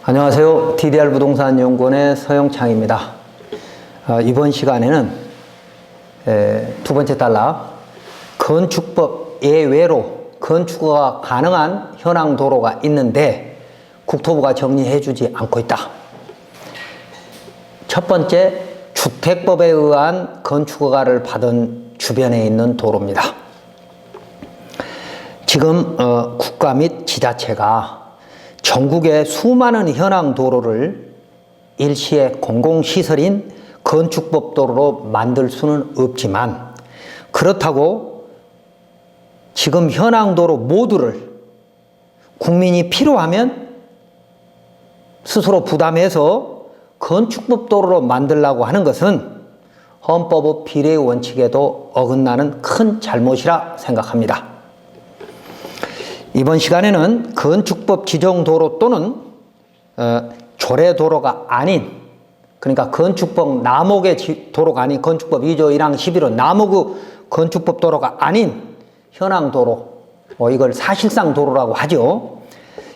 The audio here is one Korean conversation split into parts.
안녕하세요. DDR 부동산 연구원의 서영창입니다. 이번 시간에는 두 번째 단락 건축법 예외로 건축허가 가능한 현황 도로가 있는데 국토부가 정리해 주지 않고 있다. 첫 번째, 주택법에 의한 건축허가를 받은 주변에 있는 도로입니다. 지금 국가 및 지자체가 전국의 수많은 현황 도로를 일시에 공공시설인 건축법 도로로 만들 수는 없지만, 그렇다고 지금 현황 도로 모두를 국민이 필요하면 스스로 부담해서 건축법 도로로 만들려고 하는 것은 헌법의 비례의 원칙에도 어긋나는 큰 잘못이라 생각합니다. 이번 시간에는 건축법 지정도로 또는 조례도로가 아닌, 그러니까 건축법 남목의 도로가 아닌, 건축법 2조 1항 11호 남목의 건축법 도로가 아닌 현황도로, 이걸 사실상 도로라고 하죠.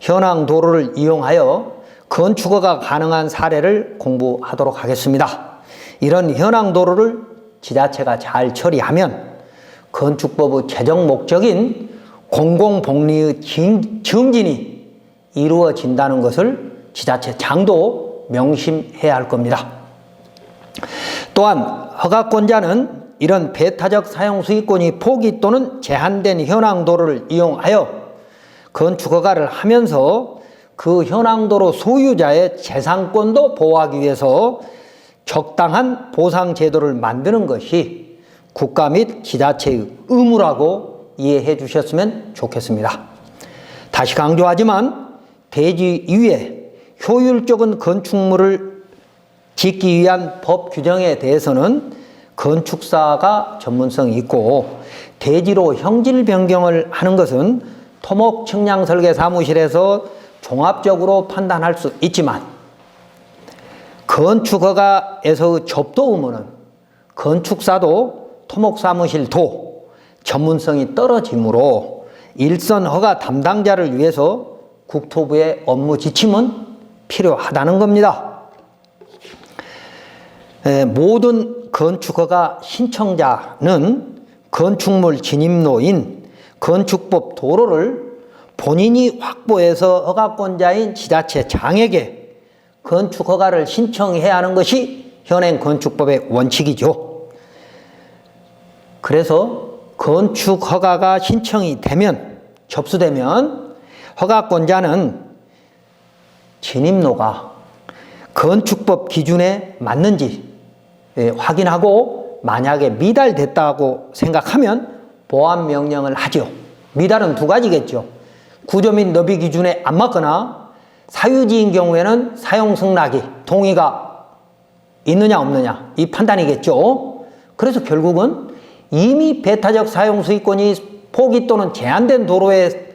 현황도로를 이용하여 건축허가 가능한 사례를 공부하도록 하겠습니다. 이런 현황도로를 지자체가 잘 처리하면 건축법의 최종 목적인 공공복리의 증진이 이루어진다는 것을 지자체장도 명심해야 할 겁니다. 또한 허가권자는 이런 배타적 사용 수익권이 포기 또는 제한된 현황도로를 이용하여 건축허가를 하면서 그 현황도로 소유자의 재산권도 보호하기 위해서 적당한 보상제도를 만드는 것이 국가 및 지자체의 의무라고 이해해 주셨으면 좋겠습니다. 다시 강조하지만 대지 이외에 효율적인 건축물을 짓기 위한 법 규정에 대해서는 건축사가 전문성이 있고, 대지로 형질 변경을 하는 것은 토목 측량 설계 사무실에서 종합적으로 판단할 수 있지만, 건축허가에서의 접도 의무는 건축사도 토목 사무실도 전문성이 떨어지므로 일선 허가 담당자를 위해서 국토부의 업무 지침은 필요하다는 겁니다. 모든 건축허가 신청자는 건축물 진입로인 건축법 도로를 본인이 확보해서 허가권자인 지자체장에게 건축허가를 신청해야 하는 것이 현행 건축법의 원칙이죠. 그래서 건축허가가 신청이 되면, 접수되면 허가권자는 진입로가 건축법 기준에 맞는지 확인하고, 만약에 미달됐다고 생각하면 보완 명령을 하죠. 미달은 두 가지겠죠. 구조 및 너비 기준에 안 맞거나 사유지인 경우에는 사용 승낙이 동의가 있느냐 없느냐, 이 판단이겠죠. 그래서 결국은 이미 배타적 사용 수익권이 포기 또는 제한된 도로에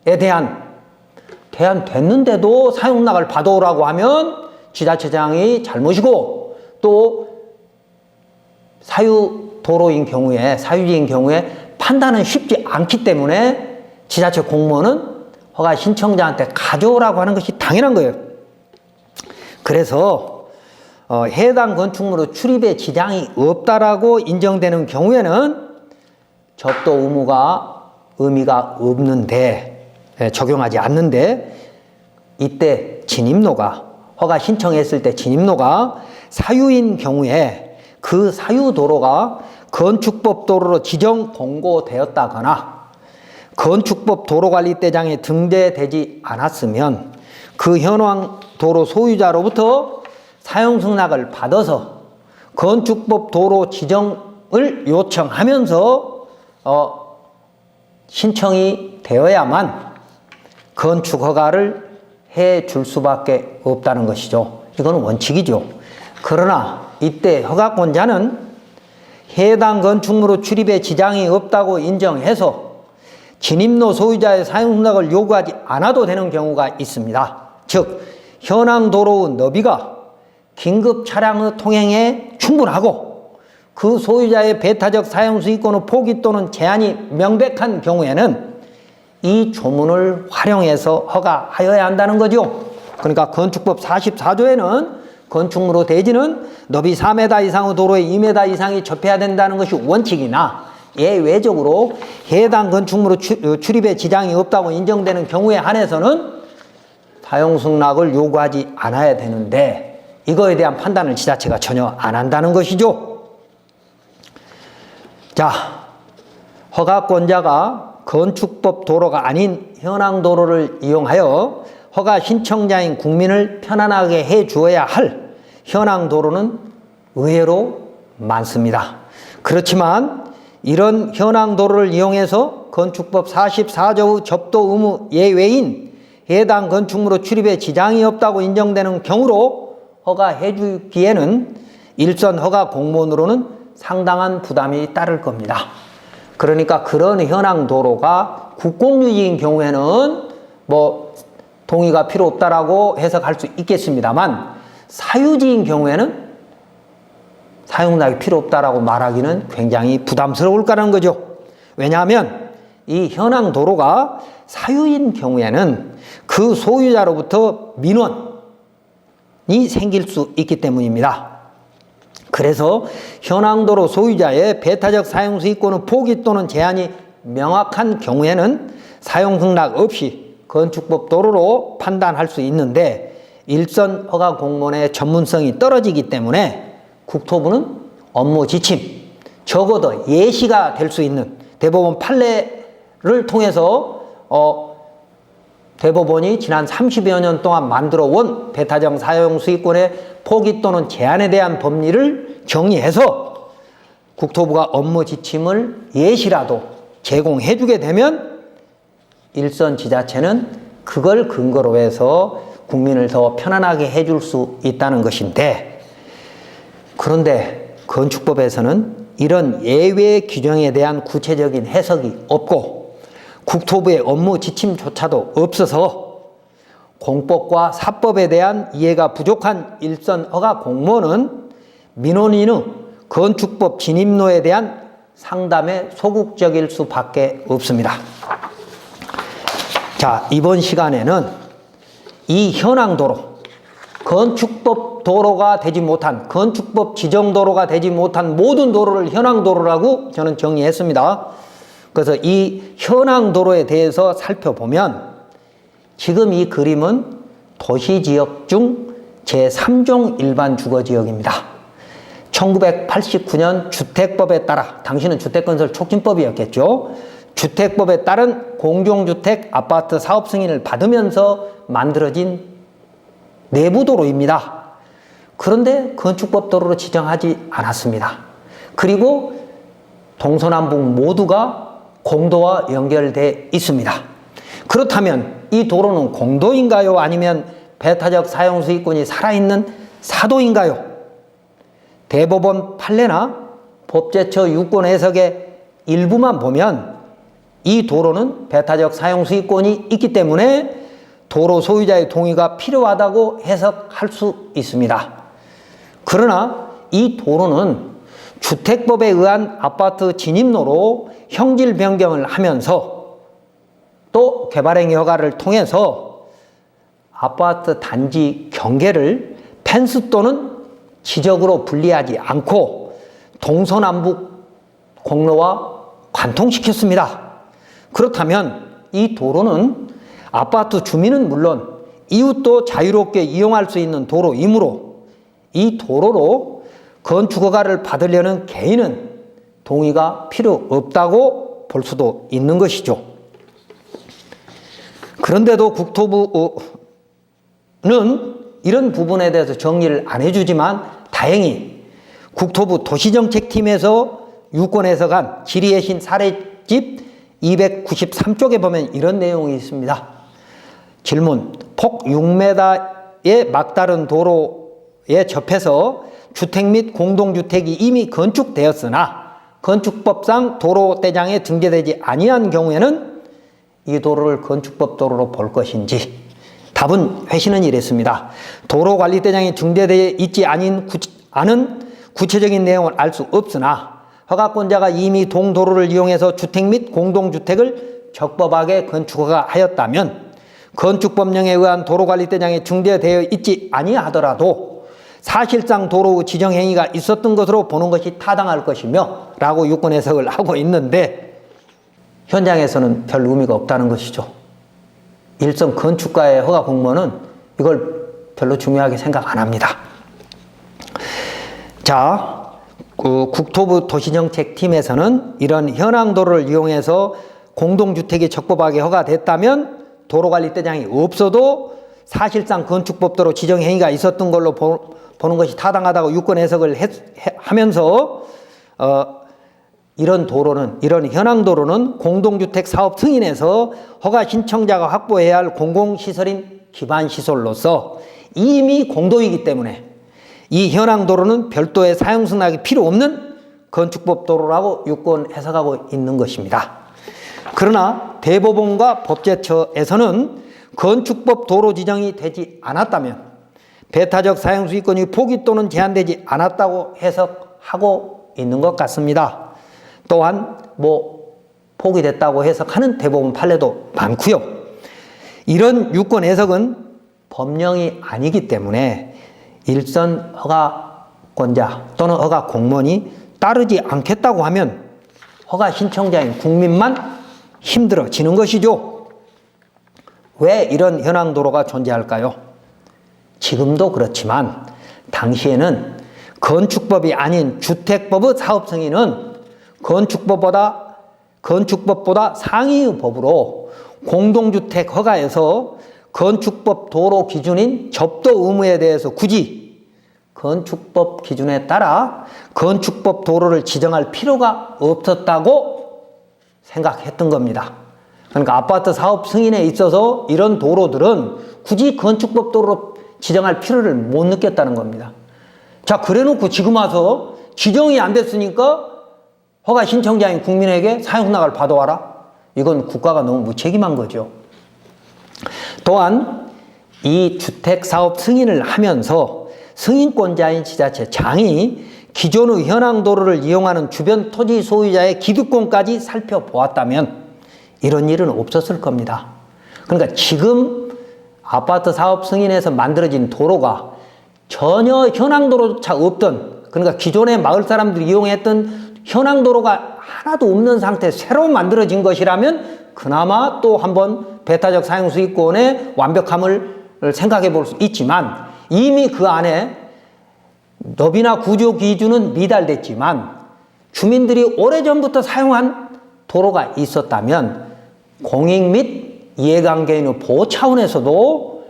대한 제한됐는데도 사용낙을 받아오라고 하면 지자체장이 잘못이고, 또 사유도로인 경우에, 사유지인 경우에 판단은 쉽지 않기 때문에 지자체 공무원은 허가 신청자한테 가져오라고 하는 것이 당연한 거예요. 그래서 해당 건축물의 출입에 지장이 없다라고 인정되는 경우에는 접도 의무가 의미가 없는데, 적용하지 않는데, 이때 진입로가, 허가 신청했을 때 진입로가 사유인 경우에 그 사유도로가 건축법 도로로 지정 공고되었다거나 건축법 도로관리대장에 등재되지 않았으면 그 현황 도로 소유자로부터 사용승낙을 받아서 건축법 도로 지정을 요청하면서 신청이 되어야만 건축허가를 해줄 수밖에 없다는 것이죠. 이건 원칙이죠. 그러나 이때 허가권자는 해당 건축물의 출입에 지장이 없다고 인정해서 진입로 소유자의 사용승낙을 요구하지 않아도 되는 경우가 있습니다. 즉, 현황 도로의 너비가 긴급 차량의 통행에 충분하고 그 소유자의 배타적 사용 수익권의 포기 또는 제한이 명백한 경우에는 이 조문을 활용해서 허가하여야 한다는 거죠. 그러니까 건축법 44조에는 건축물의 대지는 너비 4m 이상의 도로에 2m 이상이 접해야 된다는 것이 원칙이나 예외적으로 해당 건축물의 출입에 지장이 없다고 인정되는 경우에 한해서는 사용승낙을 요구하지 않아야 되는데 이거에 대한 판단을 지자체가 전혀 안 한다는 것이죠. 자, 허가권자가 건축법 도로가 아닌 현황 도로를 이용하여 허가 신청자인 국민을 편안하게 해 주어야 할 현황 도로는 의외로 많습니다. 그렇지만 이런 현황 도로를 이용해서 건축법 44조의 접도 의무 예외인 해당 건축물의 출입에 지장이 없다고 인정되는 경우로 허가해 주기에는 일선 허가 공무원으로는 상당한 부담이 따를 겁니다. 그러니까 그런 현황 도로가 국공유지인 경우에는 뭐 동의가 필요 없다라고 해석할 수 있겠습니다만 사유지인 경우에는 사용락이 필요 없다라고 말하기는 굉장히 부담스러울 거라는 거죠. 왜냐하면 이 현황 도로가 사유인 경우에는 그 소유자로부터 민원이 생길 수 있기 때문입니다. 그래서 현황도로 소유자의 배타적 사용수익권의 포기 또는 제한이 명확한 경우에는 사용승낙 없이 건축법 도로로 판단할 수 있는데 일선 허가 공무원의 전문성이 떨어지기 때문에 국토부는 업무 지침, 적어도 예시가 될 수 있는 대법원 판례를 통해서 대법원이 지난 30여 년 동안 만들어 온 배타적 사용수익권의 포기 또는 제한에 대한 법리를 정리해서 국토부가 업무 지침을 예시라도 제공해 주게 되면 일선 지자체는 그걸 근거로 해서 국민을 더 편안하게 해줄 수 있다는 것인데, 그런데 건축법에서는 이런 예외 규정에 대한 구체적인 해석이 없고 국토부의 업무 지침조차도 없어서 공법과 사법에 대한 이해가 부족한 일선 허가 공무원은 민원인의 건축법 진입로에 대한 상담에 소극적일 수밖에 없습니다. 자, 이번 시간에는 이 현황도로, 건축법 도로가 되지 못한, 건축법 지정 도로가 되지 못한 모든 도로를 현황도로라고 저는 정리했습니다. 그래서 이 현황도로에 대해서 살펴보면 지금 이 그림은 도시지역 중 제3종 일반 주거지역입니다. 1989년 주택법에 따라, 당시는 주택건설 촉진법이었겠죠. 주택법에 따른 공공주택 아파트 사업 승인을 받으면서 만들어진 내부도로입니다. 그런데 건축법 도로로 지정하지 않았습니다. 그리고 동서남북 모두가 공도와 연결돼 있습니다. 그렇다면 이 도로는 공도인가요? 아니면 배타적 사용수익권이 살아있는 사도인가요? 대법원 판례나 법제처 유권 해석의 일부만 보면 이 도로는 배타적 사용수익권이 있기 때문에 도로 소유자의 동의가 필요하다고 해석할 수 있습니다. 그러나 이 도로는 주택법에 의한 아파트 진입로로 형질 변경을 하면서 또 개발행위 허가를 통해서 아파트 단지 경계를 펜스 또는 지적으로 분리하지 않고 동서남북 공로와 관통시켰습니다. 그렇다면 이 도로는 아파트 주민은 물론 이웃도 자유롭게 이용할 수 있는 도로이므로 이 도로로 건축허가를 받으려는 개인은 동의가 필요 없다고 볼 수도 있는 것이죠. 그런데도 국토부는 이런 부분에 대해서 정리를 안 해주지만 다행히 국토부 도시정책팀에서 유권에서 간 질의의 신 사례집 293쪽에 보면 이런 내용이 있습니다. 질문: 폭 6m의 막다른 도로에 접해서 주택 및 공동주택이 이미 건축되었으나 건축법상 도로대장에 등재되지 아니한 경우에는 이 도로를 건축법 도로로 볼 것인지, 답은 회신은 이랬습니다. 도로관리대장에 등재되어 있지 않은 구체적인 내용을 알 수 없으나 허가권자가 이미 동도로를 이용해서 주택 및 공동주택을 적법하게 건축허가하였다면 건축법령에 의한 도로관리대장에 중대되어 있지 아니하더라도 사실상 도로 지정 행위가 있었던 것으로 보는 것이 타당할 것이며 라고 유권 해석을 하고 있는데, 현장에서는 별 의미가 없다는 것이죠. 일선 건축가의 허가 공무원은 이걸 별로 중요하게 생각 안 합니다. 자, 국토부 도시정책팀에서는 이런 현황도로를 이용해서 공동주택이 적법하게 허가됐다면 도로관리대장이 없어도 사실상 건축법도로 지정행위가 있었던 걸로 보는 것이 타당하다고 유권 해석을 하면서 이런 현황도로는 공동주택 사업 승인에서 허가 신청자가 확보해야 할 공공시설인 기반시설로서 이미 공도이기 때문에 이 현황도로는 별도의 사용승낙이 필요 없는 건축법 도로라고 유권 해석하고 있는 것입니다. 그러나 대법원과 법제처에서는 건축법 도로 지정이 되지 않았다면 배타적 사용수익권이 포기 또는 제한되지 않았다고 해석하고 있는 것 같습니다. 또한 포기됐다고 해석하는 대법원 판례도 많고요. 이런 유권 해석은 법령이 아니기 때문에 일선 허가권자 또는 허가 공무원이 따르지 않겠다고 하면 허가 신청자인 국민만 힘들어지는 것이죠. 왜 이런 현황도로가 존재할까요? 지금도 그렇지만 당시에는 건축법이 아닌 주택법의 사업승인은 건축법보다 상위의 법으로 공동주택 허가에서 건축법 도로 기준인 접도 의무에 대해서 굳이 건축법 기준에 따라 건축법 도로를 지정할 필요가 없었다고 생각했던 겁니다. 그러니까 아파트 사업 승인에 있어서 이런 도로들은 굳이 건축법 도로로 지정할 필요를 못 느꼈다는 겁니다. 자, 그래놓고 지금 와서 지정이 안 됐으니까 허가 신청자인 국민에게 사용승낙을 받아와라? 이건 국가가 너무 무책임한 거죠. 또한 이 주택사업 승인을 하면서 승인권자인 지자체장이 기존의 현황도로를 이용하는 주변 토지 소유자의 기득권까지 살펴보았다면 이런 일은 없었을 겁니다. 그러니까 지금 아파트 사업 승인에서 만들어진 도로가 전혀 현황도로조차 없던, 그러니까 기존의 마을 사람들이 이용했던 현황도로가 하나도 없는 상태에서 새로 만들어진 것이라면 그나마 또 한번 배타적 사용수익권의 완벽함을 생각해 볼 수 있지만, 이미 그 안에 너비나 구조 기준은 미달됐지만 주민들이 오래전부터 사용한 도로가 있었다면 공익 및 이해관계인의 보호 차원에서도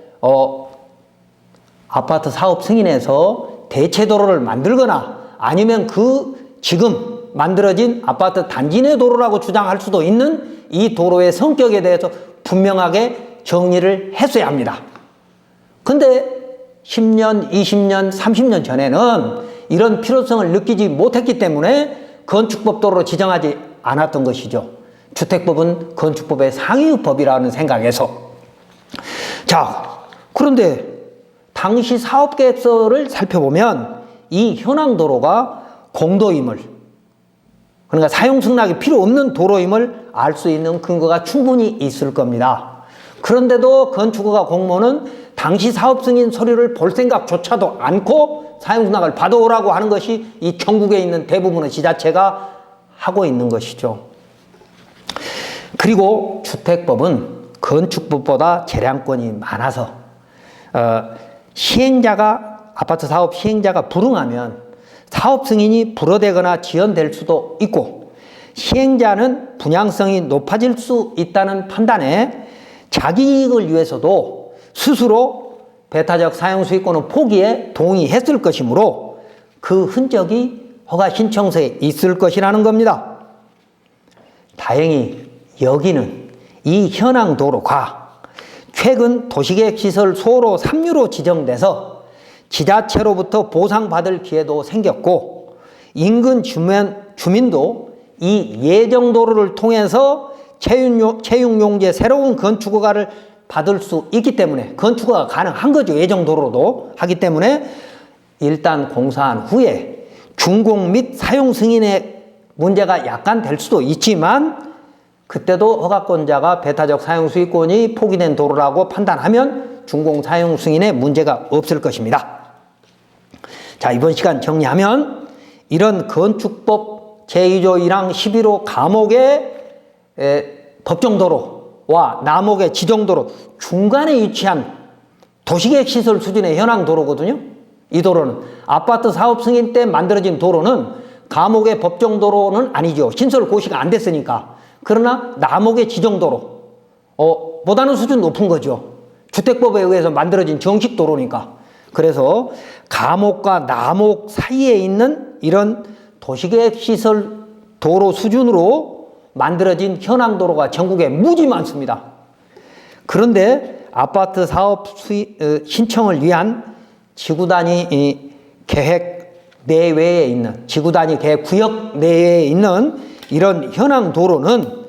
아파트 사업 승인에서 대체도로를 만들거나 아니면 지금 만들어진 아파트 단지 내 도로라고 주장할 수도 있는 이 도로의 성격에 대해서 분명하게 정리를 했어야 합니다. 근데 10년, 20년, 30년 전에는 이런 필요성을 느끼지 못했기 때문에 건축법 도로로 지정하지 않았던 것이죠. 주택법은 건축법의 상위 법이라는 생각에서. 자, 그런데 당시 사업계획서를 살펴보면 이 현황도로가 공도임을, 그러니까 사용승낙이 필요 없는 도로임을 알 수 있는 근거가 충분히 있을 겁니다. 그런데도 건축허가 공무원은 당시 사업승인 서류를 볼 생각조차도 않고 사용승낙을 받아오라고 하는 것이 이 전국에 있는 대부분의 지자체가 하고 있는 것이죠. 그리고 주택법은 건축법보다 재량권이 많아서 아파트 사업 시행자가 불응하면 사업 승인이 불허되거나 지연될 수도 있고, 시행자는 분양성이 높아질 수 있다는 판단에 자기 이익을 위해서도 스스로 배타적 사용수익권의 포기에 동의했을 것이므로 그 흔적이 허가 신청서에 있을 것이라는 겁니다. 다행히 여기는 이 현황 도로가 최근 도시계획시설 소로 3류로 지정돼서 지자체로부터 보상받을 기회도 생겼고, 인근 주민도 이 예정도로를 통해서 채용용지의 새로운 건축허가를 받을 수 있기 때문에 건축허가 가능한 거죠. 예정도로도 하기 때문에 일단 공사한 후에 준공 및 사용 승인의 문제가 약간 될 수도 있지만 그때도 허가권자가 배타적 사용 수익권이 포기된 도로라고 판단하면 준공 사용 승인에 문제가 없을 것입니다. 자, 이번 시간 정리하면 이런 건축법 제2조 1항 11호 감옥의 법정도로와 남옥의 지정도로 중간에 위치한 도시계획 시설 수준의 현황 도로거든요. 이 도로는 아파트 사업 승인 때 만들어진 도로는 감옥의 법정도로는 아니죠. 신설 고시가 안 됐으니까. 그러나 남옥의 지정도로 보다는 수준 높은 거죠. 주택법에 의해서 만들어진 정식 도로니까. 그래서 감옥과 남옥 사이에 있는 이런 도시계획 시설 도로 수준으로 만들어진 현황 도로가 전국에 무지 많습니다. 그런데 아파트 사업 신청을 위한 지구단위 계획 내외에 있는, 지구단위 계획 구역 내에 있는 이런 현황 도로는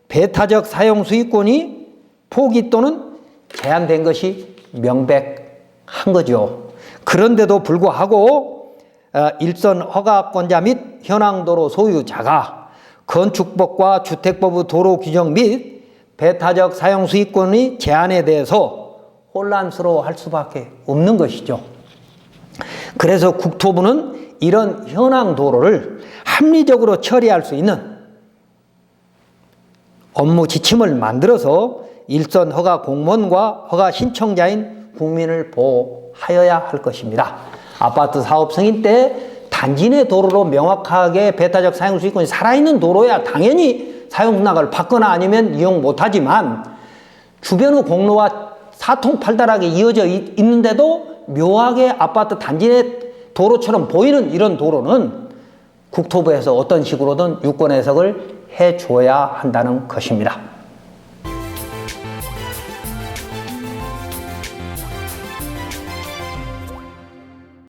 배타적 사용 수익권이 포기 또는 제한된 것이 명백한 거죠. 그런데도 불구하고 일선 허가권자 및 현황 도로 소유자가 건축법과 주택법의 도로 규정 및 배타적 사용 수익권의 제한에 대해서 혼란스러워할 수밖에 없는 것이죠. 그래서 국토부는 이런 현황 도로를 합리적으로 처리할 수 있는 업무 지침을 만들어서 일선 허가 공무원과 허가 신청자인 국민을 보호하여야 할 것입니다. 아파트 사업 승인 때 단지 내 도로로 명확하게 배타적 사용 수익권이 살아있는 도로야 당연히 사용 승낙을 받거나 아니면 이용 못하지만 주변의 공로와 사통팔달하게 이어져 있는데도 묘하게 아파트 단지 내 도로처럼 보이는 이런 도로는 국토부에서 어떤 식으로든 유권 해석을 해줘야 한다는 것입니다.